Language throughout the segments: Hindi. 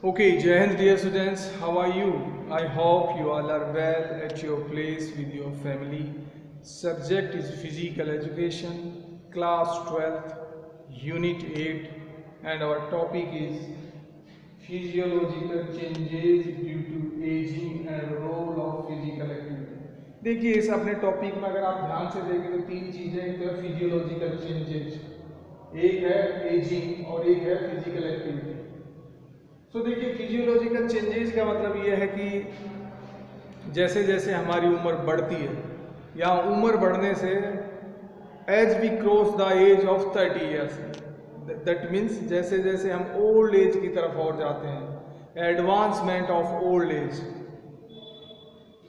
Okay, Jai Hind, dear students, how are you? I hope you all are well at your place with your family. Subject is physical education, class 12th, unit 8, and our topic is physiological changes due to aging and role of physical activity. देखिए इस अपने टॉपिक में अगर आप ध्यान से देखें तो तीन चीजें, एक तो है फिजियोलॉजिकल चेंजेस, एक है एजिंग और एक है फिजिकल एक्टिविटी। तो देखिए फिजियोलॉजिकल चेंजेस का मतलब ये है कि जैसे जैसे हमारी उम्र बढ़ती है या उम्र बढ़ने से as we cross the age of 30 years, that means जैसे जैसे हम ओल्ड एज की तरफ और जाते हैं, एडवांसमेंट ऑफ ओल्ड एज।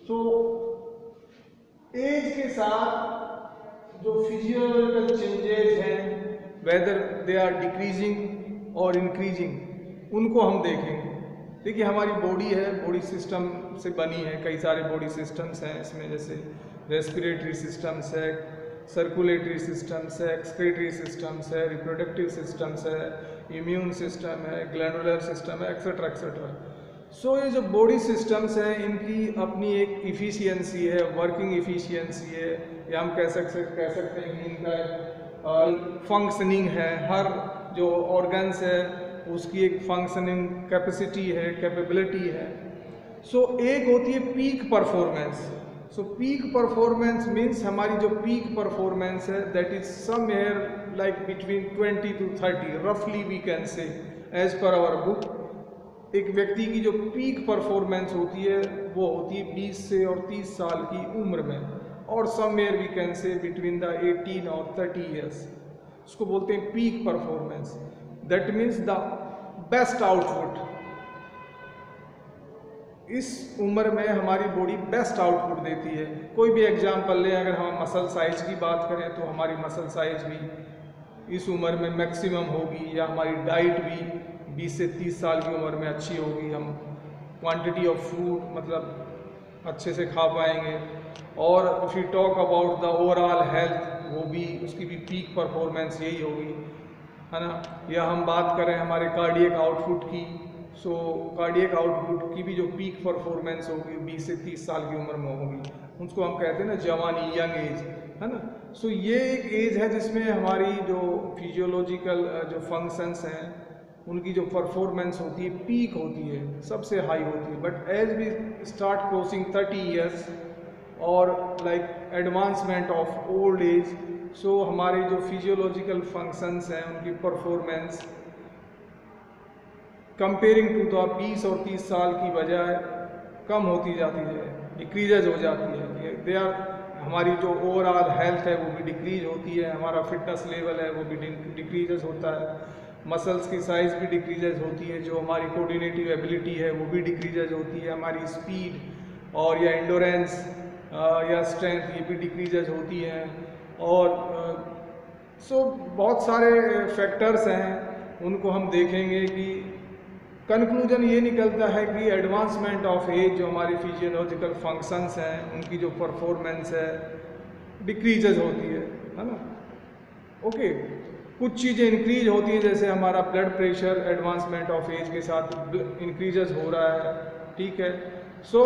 तो एज के साथ जो फिजियोलॉजिकल चेंजेस हैं, वेदर दे आर डिक्रीजिंग और इंक्रीजिंग, उनको हम देखेंगे। देखिए हमारी बॉडी है, बॉडी सिस्टम से बनी है, कई सारे बॉडी सिस्टम्स हैं इसमें, जैसे रेस्पिरेटरी सिस्टम्स है, सर्कुलेटरी सिस्टम्स है, एक्सक्रीटरी सिस्टम्स है, रिप्रोडक्टिव सिस्टम्स है, इम्यून सिस्टम है, ग्लैंडुलर सिस्टम है, एक्सेट्रा एक्सेट्रा। सो ये जो बॉडी सिस्टम्स हैं इनकी अपनी एक इफ़िशियंसी है, वर्किंग इफ़िशियंसी है, या हम कह सकते हैं कि इनका फंक्शनिंग है। हर जो ऑर्गन्स है उसकी एक फंक्शनिंग कैपेसिटी है, कैपेबिलिटी है। सो एक होती है peak performance. So peak performance means हमारी जो पीक परफॉर्मेंस है that is somewhere like between 20 to 30, रफली we can say as per our book. एक व्यक्ति की जो पीक परफॉर्मेंस होती है वो होती है 20 से और 30 साल की उम्र में, और somewhere we can say between the 18 और 30 ईयर्स। उसको बोलते हैं peak performance. That means the best output. इस उम्र में हमारी बॉडी बेस्ट आउटपुट देती है। कोई भी एग्जाम्पल लें, अगर हम मसल साइज की बात करें तो हमारी मसल साइज भी इस उम्र में मैक्सिमम होगी, या हमारी डाइट भी 20 से 30 साल की उम्र में अच्छी होगी। हम क्वांटिटी ऑफ फूड मतलब अच्छे से खा पाएंगे। और if you talk about the overall health, वो भी उसकी भी पीक परफॉर्मेंस यही होगी, है ना। या हम बात करें हमारे कार्डियक आउटपुट की, सो कार्डियक आउटपुट की भी जो पीक परफॉर्मेंस होगी 20 से 30 साल की उम्र में होगी। उसको हम कहते हैं ना जवानी, यंग एज, है ना। सो ये एक एज है जिसमें हमारी जो फिजियोलॉजिकल जो फंक्शंस हैं उनकी जो परफॉर्मेंस होती है पीक होती है, सबसे हाई होती है। But as we start crossing 30 years और like advancement of old age, so हमारे जो फिजियोलॉजिकल फंक्शंस हैं उनकी परफॉर्मेंस कंपेयरिंग टू द 20 और 30 साल की बजाय कम होती जाती है, डिक्रीजेज हो जाती है। दे आर हमारी जो ओवरऑल हेल्थ है वो भी डिक्रीज होती है, हमारा फिटनेस लेवल है वो भी डिक्रीजेज होता है, मसल्स की साइज़ भी डिक्रीजेज होती है, जो हमारी कोऑर्डिनेटिव एबिलिटी है वो भी डिक्रीजेज होती है, हमारी स्पीड और या एंडोरेंस या स्ट्रेंथ ये भी डिक्रीजेज होती हैं। और सो बहुत सारे फैक्टर्स हैं, उनको हम देखेंगे कि कंक्लूजन ये निकलता है कि एडवांसमेंट ऑफ एज जो हमारी फिजियोलॉजिकल फंक्शंस हैं उनकी जो परफॉर्मेंस है डिक्रीजेज होती है ना। ओके, कुछ चीज़ें इंक्रीज होती हैं, जैसे हमारा blood pressure advancement of age के साथ इंक्रीजेज हो रहा है, ठीक है। सो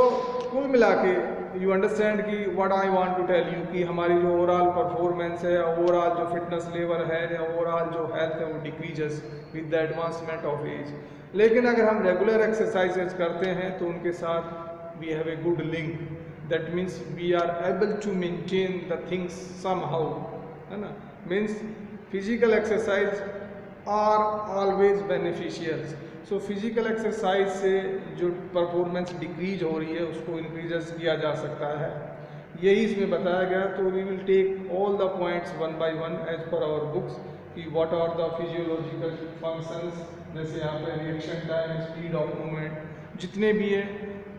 कुल मिला के यू अंडरस्टैंड कि what I want to tell you कि हमारी जो ओवरऑल परफॉर्मेंस है, ओवरऑल जो फिटनेस लेवल है, ओवरऑल जो हेल्थ है वो decreases with the advancement of age. लेकिन अगर हम रेगुलर एक्सरसाइजेज करते हैं तो उनके साथ we have a good link, that means we are able to maintain the things somehow, है ना। Means physical exercise are always beneficial. So physical exercise से जो परफॉर्मेंस डिक्रीज हो रही है उसको इंक्रीजेस किया जा सकता है, यही इसमें बताया गया। तो we will take all the points one by one as per our books कि what are the physiological functions, जैसे यहाँ पे reaction time, speed of movement, जितने भी हैं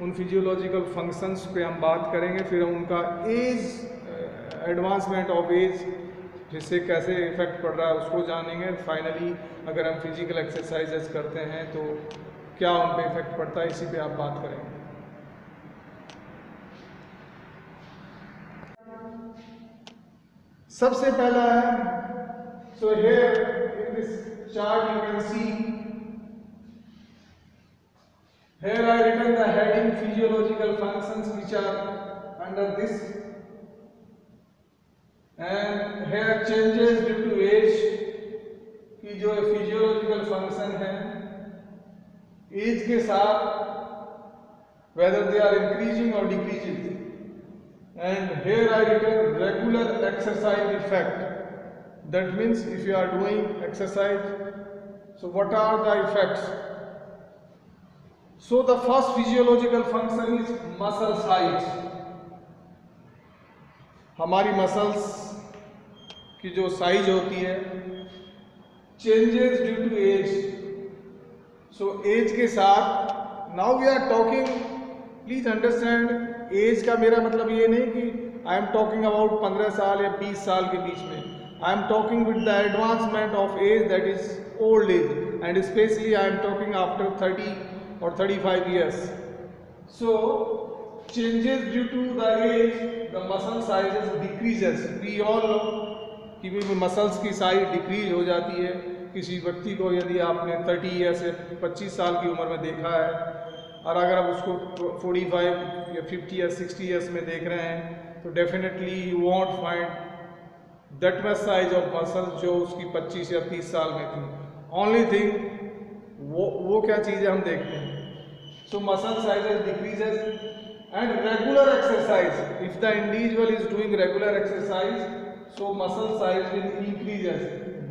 उन फिजियोलॉजिकल फंक्शंस पे हम बात करेंगे। फिर उनका एज एडवांसमेंट ऑफ एज जिससे कैसे इफेक्ट पड़ रहा है उसको जानेंगे। फाइनली अगर हम फिजिकल एक्सरसाइजेस करते हैं तो क्या उन पे इफेक्ट पड़ता है, इसी पे आप बात करेंगे। सबसे पहला है, so here in this chart you can see Here I written the heading physiological functions which are under this, and here changes due to age की जो फिजियोलॉजिकल फंक्शन है एज के साथ whether they are increasing or decreasing. And here I written regular exercise effect. That means if you are doing exercise, so what are the effects? So the first physiological function is muscle size. हमारी मसल्स की जो साइज होती है changes due to age. So age के साथ now we are talking, please understand, age का मेरा मतलब ये नहीं कि आई एम टॉकिंग अबाउट 15 साल या 20 साल के बीच में. I am talking with the advancement of age, that is old age, and specially I am talking after 30 or 35 years. So changes due to the age, the muscle sizes decreases. We all know कि भी मसल्स की साइज डिक्रीज हो जाती है. किसी व्यक्ति को यदि आपने 30 ईयर्स से 25 साल की उम्र में देखा है, और अगर आप उसको 45 या 50 या 60 ईयर्स में देख रहे हैं, तो definitely you want find that much size of muscles जो उसकी 25 या 30 साल में थी. ओनली थिंग वो क्या चीज़ें हम देखते हैं. So muscle sizes decreases and regular exercise, if the individual is doing regular exercise, so muscle size will increases.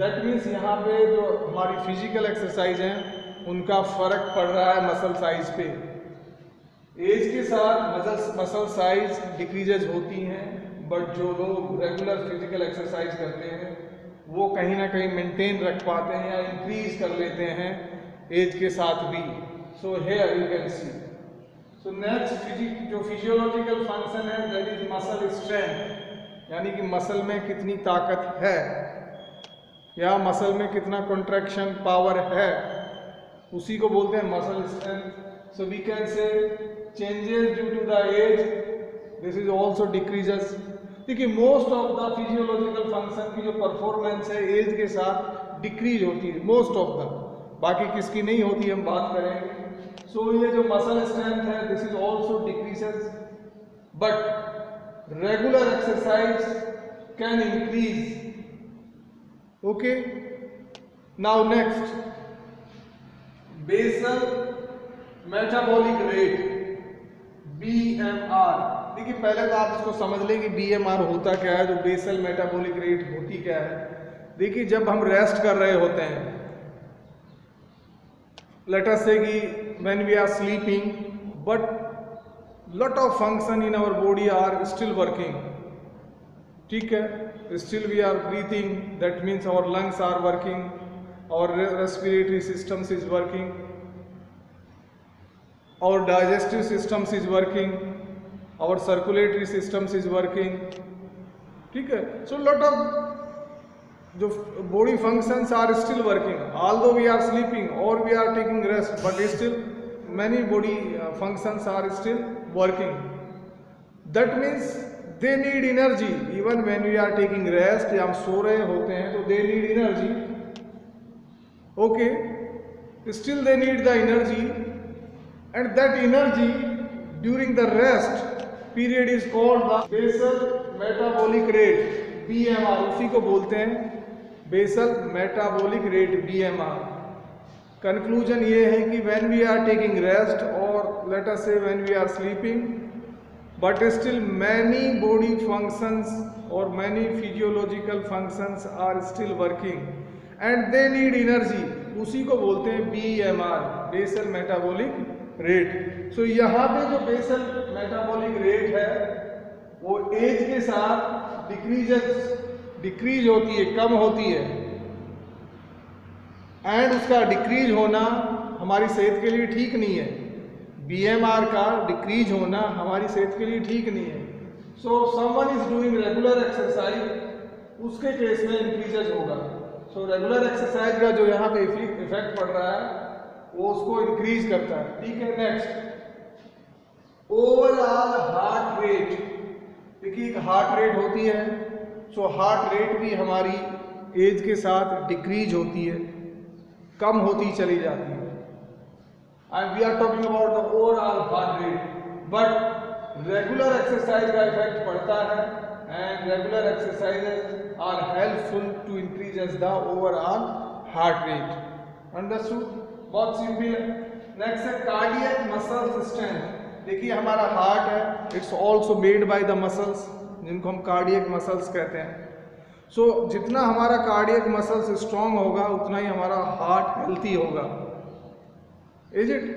That means यहाँ पे जो हमारी फिजिकल एक्सरसाइज हैं उनका फर्क पड़ रहा है मसल साइज पे. एज के साथ मसल साइज डिक्रीजेज होती हैं, बट जो लोग रेगुलर फिजिकल एक्सरसाइज करते हैं वो कहीं ना कहीं मेंटेन रख पाते हैं या इंक्रीज कर लेते हैं एज के साथ भी. So here you can see. So next जो फिजियोलॉजिकल फंक्शन है दैट इज मसल स्ट्रेंथ, यानी कि मसल में कितनी ताकत है या मसल में कितना कॉन्ट्रैक्शन पावर है, उसी को बोलते हैं muscle strength. So we can say changes due to the age, this is also decreases. देखिए most of the physiological function की जो परफॉर्मेंस है एज के साथ डिक्रीज होती है, मोस्ट ऑफ द. बाकी किसकी नहीं होती हम बात करेंगे. सो ये जो मसल स्ट्रेंथ है this is also decreases, but regular exercise can increase. Okay, now next basal metabolic rate, BMR. देखिए पहले तो आप इसको समझ लें कि BMR होता क्या है, जो बेसल मेटाबॉलिक रेट होती क्या है. देखिए जब हम रेस्ट कर रहे होते हैं, लेट अस से कि when we are sleeping, but lot of function in our body are still working. ठीक है, still we are breathing, that means our lungs are working, our respiratory systems is working, our digestive systems is working, our circulatory systems is working. ठीक है, so lot of जो body functions are still working although we are sleeping or we are taking rest, but still many body functions are still working. That means they need energy even when we are taking rest या हम सो रहे होते हैं तो they need energy. Okay, still they need the energy, and that energy during the rest period is called the basal metabolic rate, BMR. उसी को बोलते हैं basal metabolic rate, BMR. Conclusion ये है कि when we are taking rest or let us say when we are sleeping, but still many body functions or many physiological functions are still working and they need energy. उसी को बोलते हैं BMR, basal metabolic रेट. सो यहाँ पे जो बेसल मेटाबॉलिक रेट है वो एज के साथ डिक्रीज होती है, कम होती है, एंड उसका डिक्रीज होना हमारी सेहत के लिए ठीक नहीं है. BMR का डिक्रीज होना हमारी सेहत के लिए ठीक नहीं है. So someone is doing regular exercise, उसके केस में इंक्रीजेज होगा. सो रेगुलर एक्सरसाइज का जो यहाँ पे इफेक्ट पड़ रहा है वो उसको इंक्रीज करता है. ठीक है, नेक्स्ट ओवरऑल हार्ट रेट. देखिए एक हार्ट रेट होती है, सो हार्ट रेट भी हमारी एज के साथ डिक्रीज होती है, कम होती चली जाती है. and we are talking about the overall heart rate, but regular exercise का इफेक्ट पड़ता है and regular exercises are helpful to increase the overall heart rate. Understood? बहुत सिंपल है. नेक्स्ट है कार्डियक मसल स्ट्रेंथ. देखिए हमारा हार्ट है, it's also made by the muscles, जिनको हम कार्डियक मसल्स कहते हैं. सो जितना हमारा कार्डियक मसल्स स्ट्रांग होगा उतना ही हमारा हार्ट हेल्थी होगा. Is it?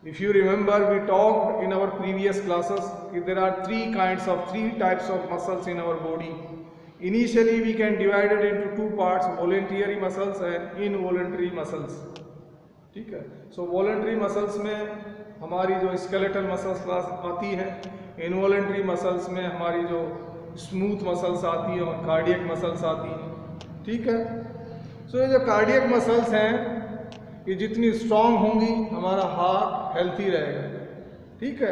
If you remember, we talked in our previous classes that there are three types of muscles in our body. Initially, we can divide it into two parts: voluntary muscles and involuntary muscles. ठीक है? So voluntary muscles में हमारी जो skeletal muscles आती है, involuntary muscles में हमारी जो smooth muscles आती है और cardiac muscles आती हैं. ठीक है? So ये जो cardiac muscles हैं, ये जितनी स्ट्रांग होंगी हमारा हार्ट हेल्थी रहेगा. ठीक है?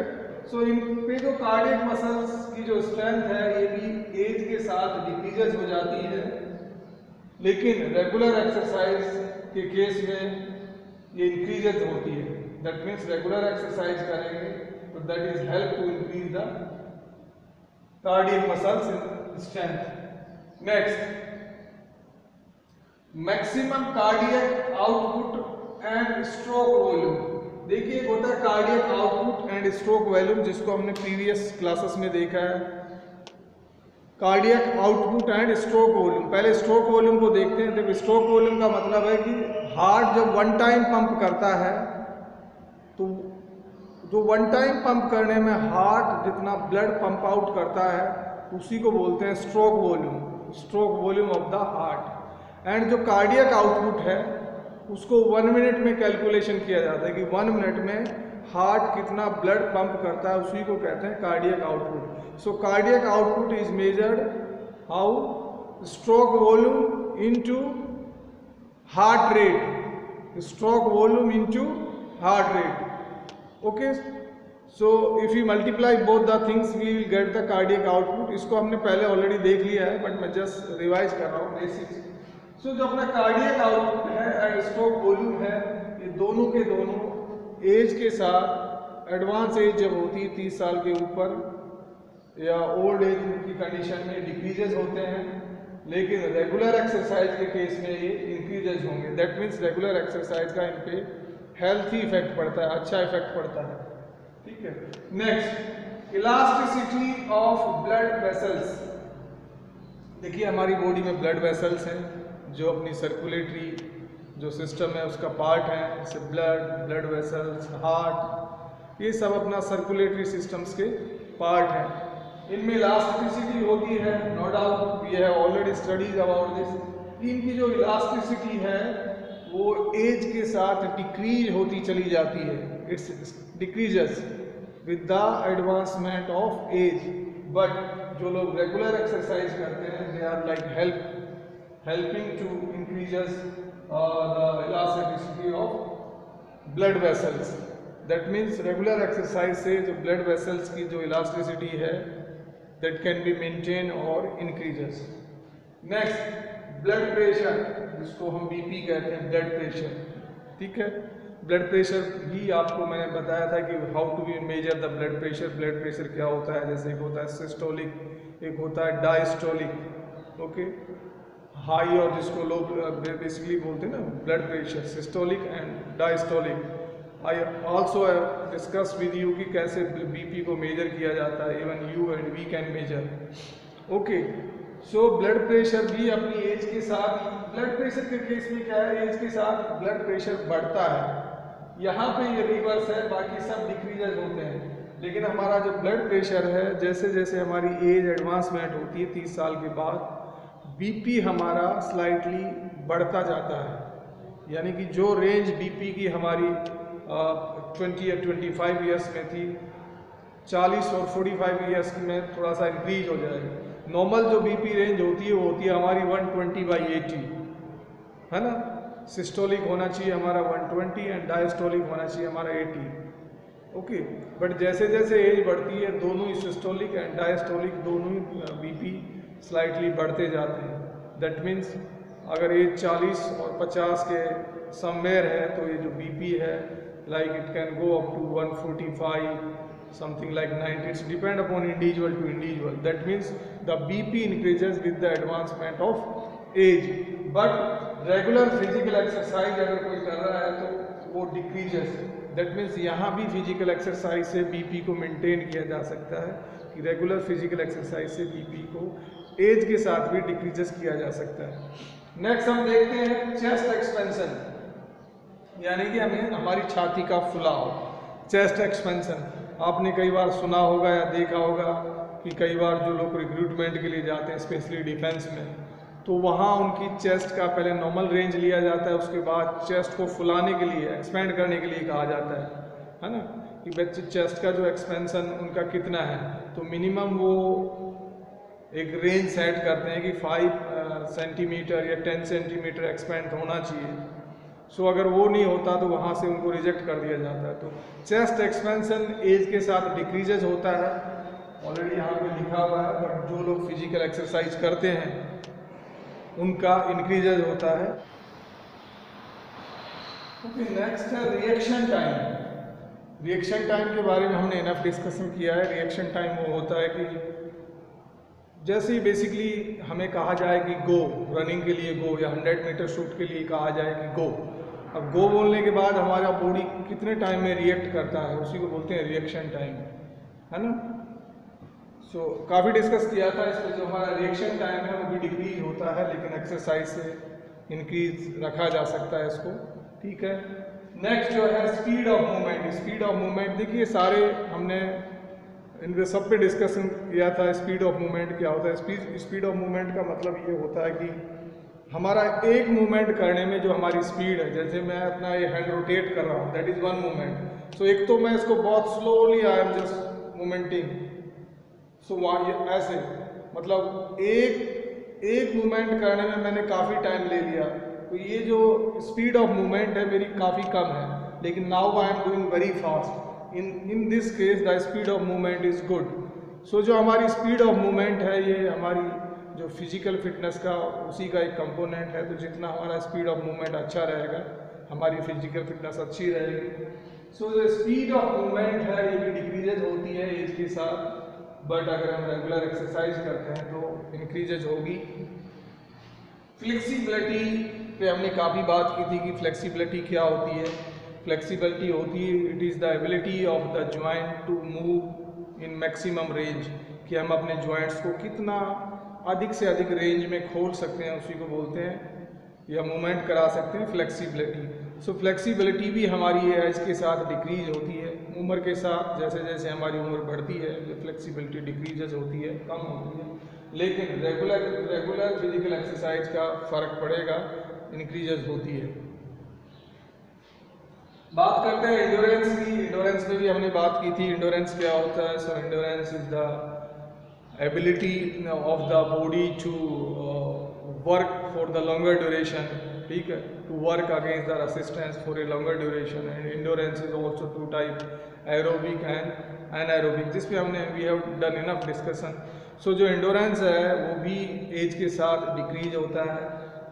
सो इन पे जो कार्डियक मसल्स की जो स्ट्रेंथ है ये भी एज के साथ डिक्रीजेस हो जाती है, लेकिन रेगुलर एक्सरसाइज के केस में ये इंक्रीजेस होती है. दैट मीन्स रेगुलर एक्सरसाइज करेंगे तो that is help to increase the cardiac muscles strength. Next, maximum cardiac output and stroke volume. देखिए एक होता है cardiac output and stroke volume, जिसको हमने प्रीवियस क्लासेस में देखा है. Cardiac output and stroke volume. पहले स्ट्रोक वॉल्यूम को देखते हैं. देखो स्ट्रोक वॉल्यूम का मतलब है कि हार्ट जब वन टाइम पंप करता है तो जो वन टाइम पंप करने में हार्ट जितना ब्लड पंप आउट करता है उसी को बोलते हैं stroke volume, stroke volume of the heart. And जो कार्डियक आउटपुट है उसको 1 मिनट में कैलकुलेशन किया जाता है कि 1 मिनट में हार्ट कितना ब्लड पंप करता है, उसी को कहते हैं cardiac output. So cardiac output is measured how stroke volume into heart rate, stroke volume into heart rate. Okay, so if you multiply both the things we will get the cardiac output. इसको हमने पहले ऑलरेडी देख लिया है बट मैं जस्ट रिवाइज कर रहा हूँ बेसिक्स. सो जो अपना कार्डियक आउटपुट है एंड स्ट्रोक वॉल्यूम है, ये दोनों के दोनों एज के साथ, एडवांस एज जब होती है 30 साल के ऊपर या ओल्ड एज की कंडीशन में डिक्रीजेज होते हैं, लेकिन रेगुलर एक्सरसाइज के केस में ये इंक्रीजेज होंगे. दैट मीन्स रेगुलर एक्सरसाइज का इन पे हेल्थी इफेक्ट पड़ता है, अच्छा इफेक्ट पड़ता है. ठीक है? Next, elasticity of blood vessels. देखिए हमारी बॉडी में ब्लड वेसल्स हैं जो अपनी सर्कुलेटरी जो सिस्टम है उसका पार्ट है. जैसे ब्लड वेसल्स, हार्ट, ये सब अपना सर्कुलेटरी सिस्टम्स के पार्ट हैं. इनमें इलास्टिसिटी होती है, no doubt, we have already studies about this. इनकी जो इलास्टिसिटी है वो एज के साथ डिक्रीज होती चली जाती है. It's decreases with the advancement of age. But जो लोग रेगुलर एक्सरसाइज करते हैं they are like helping to increases the elasticity of blood vessels. That means regular exercise से जो blood vessels की जो elasticity है that can be maintained or increases. Next, blood pressure, जिसको हम BP कहते हैं, blood pressure. ठीक है? ब्लड प्रेशर भी आपको मैंने बताया था कि how to be measure the blood pressure. Blood pressure क्या होता है? जैसे एक होता है सिस्टोलिक, एक होता है डायस्टोलिक. ओके, हाई और जिसको लोग बेसिकली बोलते हैं ना blood pressure, systolic and diastolic. I also discuss with you कि कैसे बीपी को मेजर किया जाता है. Even you and we can measure. Okay, so blood pressure भी अपनी एज के साथ, ब्लड प्रेशर के केस में क्या है, एज के साथ ब्लड प्रेशर बढ़ता है. यहाँ पे ये रिवर्स है, बाकी सब डिक्रीजेज होते हैं. लेकिन हमारा जो ब्लड प्रेशर है, जैसे जैसे हमारी एज एडवांसमेंट होती है 30 साल के बाद, बीपी हमारा स्लाइटली बढ़ता जाता है. यानी कि जो रेंज बीपी की हमारी 20 या 25 ईयर्स में थी, 40 और 45 ईयर्स में थोड़ा सा इंक्रीज हो जाएगा. नॉर्मल जो बीपी रेंज होती है वो होती है हमारी 120/80, है ना. सिस्टोलिक होना चाहिए हमारा 120 एंड डायस्टोलिक होना चाहिए हमारा 80. ओके, बट जैसे जैसे एज बढ़ती है दोनों ही सिस्टोलिक एंड डायस्टोलिक दोनों ही बीपी स्लाइटली बढ़ते जाते हैं. दैट मीन्स अगर एज 40 और 50 के समवेयर है तो ये जो बीपी है like it can go up to 145 something like 90. It's depend upon individual to individual. That means the BP increases with the advancement of age. But regular physical exercise अगर कोई कर रहा है तो वो decreases. That means यहाँ भी physical exercise से BP को maintain किया जा सकता है कि regular physical exercise से BP को age के साथ भी decreases किया जा सकता है. Next हम देखते हैं chest expansion, यानी कि हमें हमारी छाती का फुलाव, chest expansion. आपने कई बार सुना होगा या देखा होगा कि कई बार जो लोग रिक्रूटमेंट के लिए जाते हैं स्पेशली डिफेंस में, तो वहाँ उनकी चेस्ट का पहले नॉर्मल रेंज लिया जाता है, उसके बाद चेस्ट को फुलाने के लिए, एक्सपेंड करने के लिए कहा जाता है ना, कि बच्चे चेस्ट का जो एक्सपेंशन उनका कितना है. तो मिनिमम वो एक रेंज सेट करते हैं कि 5 सेंटीमीटर या 10 सेंटीमीटर एक्सपेंड होना चाहिए. सो अगर वो नहीं होता तो वहाँ से उनको रिजेक्ट कर दिया जाता है. तो चेस्ट एक्सपेंशन एज के साथ डिक्रीजेज होता है, ऑलरेडी यहाँ पे लिखा हुआ है, बट जो लोग फिजिकल एक्सरसाइज करते हैं उनका इंक्रीजेज होता है. ओके, नेक्स्ट है रिएक्शन टाइम. रिएक्शन टाइम के बारे में हमने इनफ डिस्कशन किया है. रिएक्शन टाइम वो होता है कि जैसे ही बेसिकली हमें कहा जाए कि गो, रनिंग के लिए गो या 100 मीटर शूट के लिए कहा जाए कि गो, अब गो बोलने के बाद हमारा बॉडी कितने टाइम में रिएक्ट करता है उसी को बोलते हैं रिएक्शन टाइम, है ना. सो काफ़ी डिस्कस किया था इस पर. जो हमारा रिएक्शन टाइम है वो भी डिक्रीज होता है, लेकिन एक्सरसाइज से इंक्रीज रखा जा सकता है इसको. ठीक है. नेक्स्ट जो है speed of movement. Speed of movement देखिए सारे हमने इन सब पे डिस्कशन किया था. स्पीड ऑफ मूवमेंट क्या होता है? स्पीड ऑफ मूवमेंट का मतलब ये होता है कि हमारा एक मूवमेंट करने में जो हमारी स्पीड है, जैसे मैं अपना ये हैंड रोटेट कर रहा हूँ, दैट इज़ वन मूवमेंट. सो एक तो मैं इसको बहुत स्लोली आई एम जस्ट मूवमेंटिंग, सो वहाँ ऐसे मतलब एक मूवमेंट करने में मैंने काफ़ी टाइम ले लिया, तो ये जो स्पीड ऑफ मूवमेंट है मेरी काफ़ी कम है. लेकिन now I am doing very fast. In this case the speed of movement is good. So जो हमारी स्पीड ऑफ मूवमेंट है ये हमारी जो फिजिकल फिटनेस का उसी का एक कंपोनेंट है. तो जितना हमारा स्पीड ऑफ मूवमेंट अच्छा रहेगा हमारी फिजिकल फिटनेस अच्छी रहेगी. सो जो स्पीड ऑफ मूवमेंट है ये भी डिक्रीजेज होती है एज के साथ, बट अगर हम रेगुलर एक्सरसाइज करते हैं तो इंक्रीजेज होगी. फ्लेक्सिबिलिटी पे हमने काफ़ी बात की थी कि फ्लेक्सिबिलिटी क्या होती है. फ्लेक्सिबिलिटी होती है it is the ability of the joint to move in maximum range, कि हम अपने जॉइंट्स को कितना अधिक से अधिक रेंज में खोल सकते हैं उसी को बोलते हैं या मूवमेंट करा सकते हैं फ्लेक्सिबिलिटी. सो फ्लेक्सिबिलिटी भी हमारी एज के साथ डिक्रीज होती है. उम्र के साथ जैसे जैसे हमारी उम्र बढ़ती है फ्लेक्सिबिलिटी डिक्रीजेज होती है, कम होती है. लेकिन रेगुलर फिजिकल एक्सरसाइज का फ़र्क पड़ेगा, इंक्रीजेज होती है. बात करते हैं इंडोरेंस की. इंडोरेंस में भी हमने बात की थी. इंडोरेंस क्या होता है? So endurance is the ability of the body to work for the longer duration. ठीक है, to work against the resistance for a longer duration. And endurance is also 2 type, aerobic and anaerobic, जिस पे हमने we have done enough discussion. So जो इंडोरेंस है वो भी एज के साथ डिक्रीज होता है,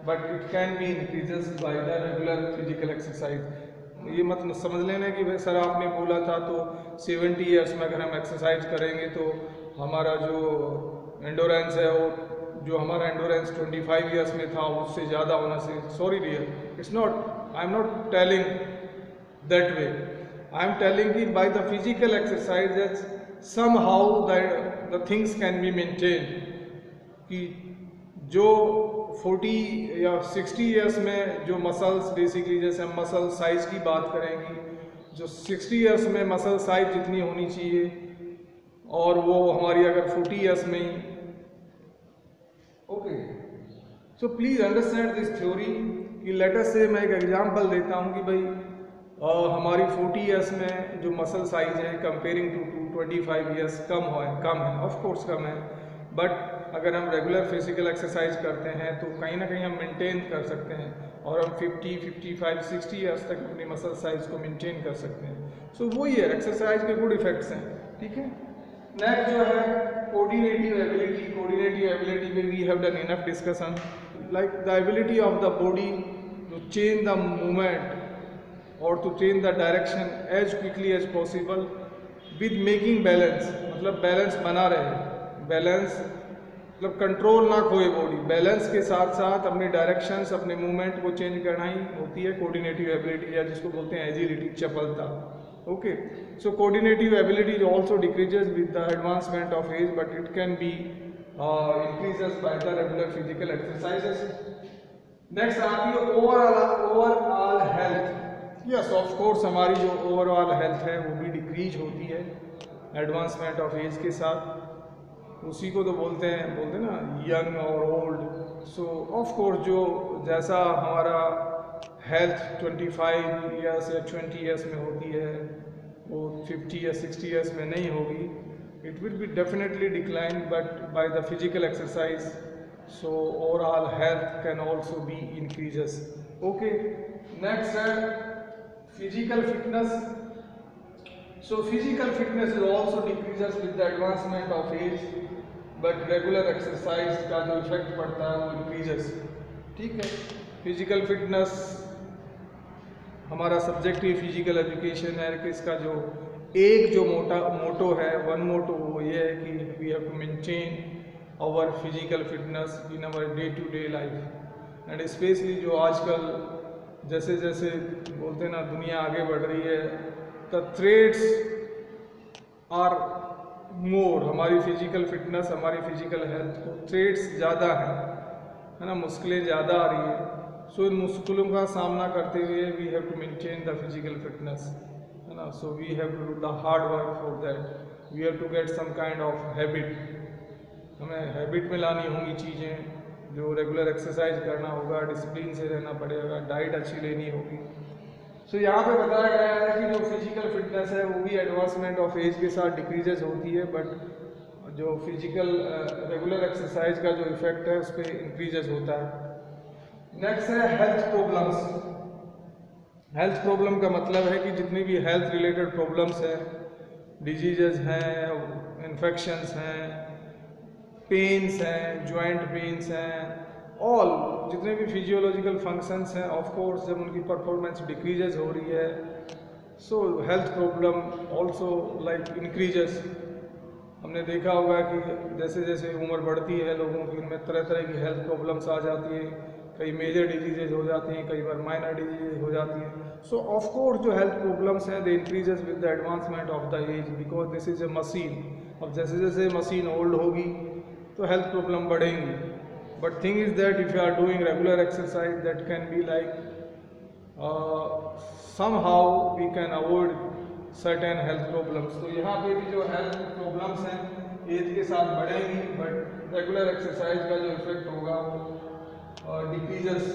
but it can be increases by the regular physical exercise. ये मत समझ लेना कि भाई सर आपने बोला था तो 70 ईयर्स में अगर हम एक्सरसाइज करेंगे तो हमारा जो एंडोरेंस है वो जो हमारा एंडोरेंस 25 ईयर्स में था उससे ज़्यादा होना चाहिए. Sorry dear, it's not, I am not telling that way. I am telling कि by the physical exercise somehow the things can be maintained, कि जो 40 या 60 ईयर्स में जो मसल्स बेसिकली, जैसे हम मसल साइज की बात करेंगे, जो 60 ईयर्स में मसल साइज जितनी होनी चाहिए और वो हमारी अगर 40 ईयर्स में ही. Okay, so please understand this theory कि लेट अस से मैं एक एग्जांपल देता हूँ कि भाई हमारी 40 ईयर्स में जो मसल साइज है कंपेयरिंग टू 25 ईयर्स कम है, ऑफ कोर्स कम है. बट अगर हम रेगुलर फिजिकल एक्सरसाइज करते हैं तो कहीं ना कहीं हम मेंटेन कर सकते हैं और हम 50, 55, 60 ईयर्स तक अपनी मसल साइज को मेंटेन कर सकते हैं. सो वही है, एक्सरसाइज के गुड इफेक्ट्स हैं. ठीक है. नेक्स्ट जो है कोऑर्डिनेटिव एबिलिटी. कोऑर्डिनेटिव एबिलिटी में we have done enough discussion. like the ability of the body to change the movement or to change the direction as quickly as possible with making balance, मतलब बैलेंस बना रहे, बैलेंस मतलब कंट्रोल ना खोए बॉडी, बैलेंस के साथ साथ अपने डायरेक्शंस, अपने मूवमेंट को चेंज करना ही होती है कोऑर्डिनेटिव एबिलिटी, या जिसको बोलते हैं एजिलिटी, चपलता. Okay, so coordinative ability also decreases with the advancement of age, but it can be increases by the regular physical exercises. Next आती है overall health. Yes, of course हमारी जो ओवरऑल हेल्थ है वो भी डिक्रीज होती है एडवांसमेंट ऑफ एज के साथ. उसी को तो बोलते हैं ना यंग और ओल्ड. सो ऑफ कोर्स जो जैसा हमारा हेल्थ 25 ईयर्स या 20 ईयर्स में होती है वो 50 या 60 ईयर्स में नहीं होगी. It will be definitely decline but by the physical exercise. So overall health can also be increases. Okay, next है physical fitness. So physical fitness is also decreases with the advancement of age, but regular exercise का जो इफेक्ट पड़ता है वो increases. ठीक है, फिजिकल फिटनेस हमारा सब्जेक्ट ही फिजिकल एजुकेशन है कि इसका जो एक जो मोटो है, वन मोटो, वो ये है कि we have to maintain our physical fitness in our day to day life. And specially जो आजकल जैसे जैसे बोलते हैं ना दुनिया आगे बढ़ रही है, द थ्रेट्स आर मोर. हमारी फिजिकल फिटनेस, हमारी फिजिकल हेल्थ को थ्रेट्स ज़्यादा है ना, मुश्किलें ज़्यादा आ रही है. सो इन मुश्किलों का सामना करते हुए we have to maintain the physical fitness, है ना. So we have to do the hard work for that. We have to get some kind of habit. हमें हैबिट में लानी होंगी चीज़ें, जो रेगुलर एक्सरसाइज करना होगा, डिसिप्लिन से रहना पड़ेगा, डाइट अच्छी लेनी होगी. सो यहाँ पे बताया गया है कि जो फिजिकल फिटनेस है वो भी एडवांसमेंट ऑफ एज के साथ डिक्रीजेस होती है, बट जो फिजिकल रेगुलर एक्सरसाइज का जो इफेक्ट है उस पर इंक्रीजेस होता है. नेक्स्ट है हेल्थ प्रॉब्लम्स. हेल्थ प्रॉब्लम का मतलब है कि जितनी भी हेल्थ रिलेटेड प्रॉब्लम्स हैं, डिजीजेस हैं, इन्फेक्शंस हैं, पेन्स हैं, जॉइंट पेन्स हैं, ऑल जितने भी फिजियोलॉजिकल फंक्शंस हैं, ऑफ कोर्स जब उनकी परफॉर्मेंस डिक्रीजेस हो रही है, सो health problem also like increases. हमने देखा होगा कि जैसे जैसे उम्र बढ़ती है लोगों की, उनमें तरह तरह की हेल्थ प्रॉब्लम्स आ जाती हैं. कई मेजर डिजीजेज हो जाती हैं, कई बार माइनर डिजीजेज हो जाती हैं. सो ऑफ कोर्स जो हेल्थ प्रॉब्लम्स हैं they increases with the advancement of the age, because this is a machine. अब जैसे जैसे मशीन ओल्ड होगी तो हेल्थ प्रॉब्लम बढ़ेंगी. But thing is that if you are doing regular exercise, that can be like somehow we can avoid certain health problems. तो यहाँ पे भी जो health problems हैं एज के साथ बढ़ेंगी, but regular exercise का जो इफेक्ट होगा वो डिक्रीजेस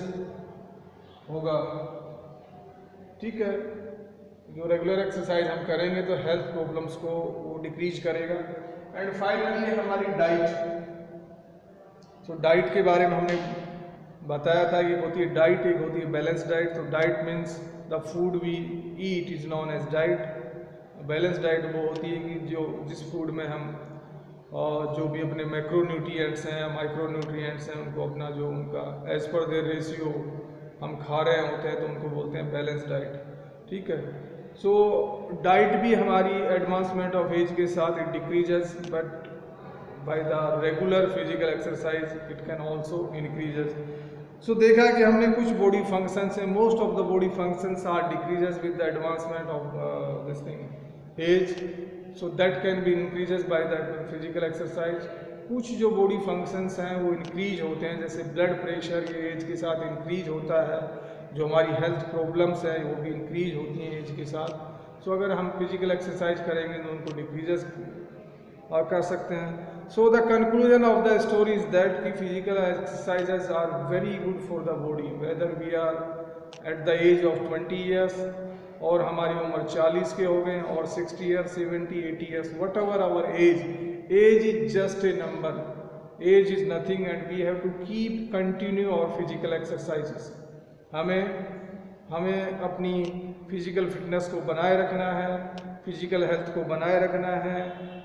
होगा. ठीक है, जो रेगुलर एक्सरसाइज हम करेंगे तो हेल्थ प्रॉब्लम्स को वो डिक्रीज करेगा. एंड फाइनली हमारी डाइट. तो डाइट के बारे में हमने बताया था कि होती है डाइट, एक होती है बैलेंस डाइट. तो diet means the food we eat is known as diet. Balance diet वो होती है कि जो जिस फूड में हम जो भी अपने मैक्रोन्यूट्रिएंट्स हैं, माइक्रोन्यूट्रिएंट्स हैं, उनको अपना जो उनका एज पर देयर रेशियो हम खा रहे होते हैं, तो उनको बोलते हैं बैलेंस डाइट. ठीक है, सो डाइट भी हमारी एडवांसमेंट ऑफ एज के साथ it decreases, but by the regular physical exercise it can also increases. So देखा कि हमने कुछ body functions हैं, most of the body functions are decreases with the advancement of this thing age. So that can be increases by the physical exercise. कुछ जो body functions हैं वो increase होते हैं, जैसे blood pressure ये age के साथ increase होता है. जो हमारी health problems है वो भी increase होती हैं age के साथ. So अगर हम physical exercise करेंगे तो उनको decreases कर सकते हैं. So the conclusion of the story is that physical exercises are very good for the body, whether we are at the age of 20 years और हमारी उम्र 40 के हो गए, और 60 years, 70, 80 years, whatever our age is just a number. Age is nothing and we have to keep continue our physical exercises. हमें अपनी फिजिकल फिटनेस को बनाए रखना है, फिजिकल हेल्थ को बनाए रखना है.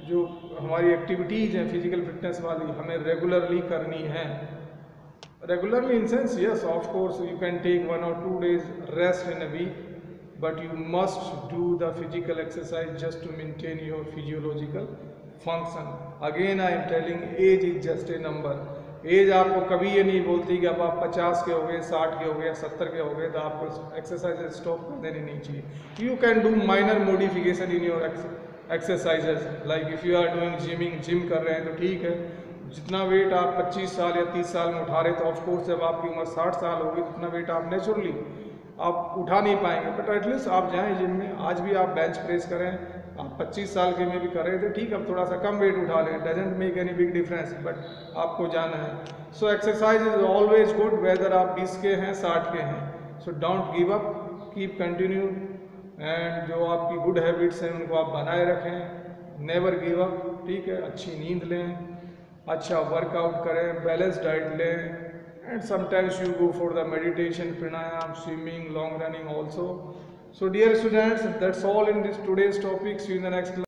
जो हमारी एक्टिविटीज़ हैं फिजिकल फिटनेस वाली हमें रेगुलरली करनी है. Regularly in sense, yes, of course, you can take 1 or 2 days rest in a week, but you must do the physical exercise just to maintain your physiological function. Again, I am telling, age is just a number. Age आपको कभी ये नहीं बोलती कि अब आप 50 के हो गए, 60 के हो गए, 70 के हो गए तो आपको एक्सरसाइज स्टॉप कर देनी नहीं चाहिए. You can do minor modification in your exercises. Like if you are doing gym कर रहे हैं तो ठीक है, जितना वेट आप 25 साल या 30 साल में उठा रहे तो ऑफकोर्स जब आपकी उम्र 60 साल होगी तो उतना वेट आप नेचुरली आप उठा नहीं पाएंगे. बट एटलीस्ट आप जाएं जिम में. आज भी आप बेंच प्रेस करें, आप 25 साल के में भी कर रहे थे, ठीक है, अब थोड़ा सा कम वेट उठा लें, doesn't make any big difference, but आपको जाना है. So exercise is always good, whether आप 20 के हैं 60 के हैं. So don't give up, keep continue. And जो आपकी गुड हैबिट्स हैं उनको आप बनाए रखें, नेवर गिव अप. ठीक है, अच्छी नींद लें, अच्छा वर्कआउट करें, बैलेंस डाइट लें, and sometimes you go for the meditation, pranayam, swimming, long running also. So dear students, that's all in this today's topic. See you in the next class.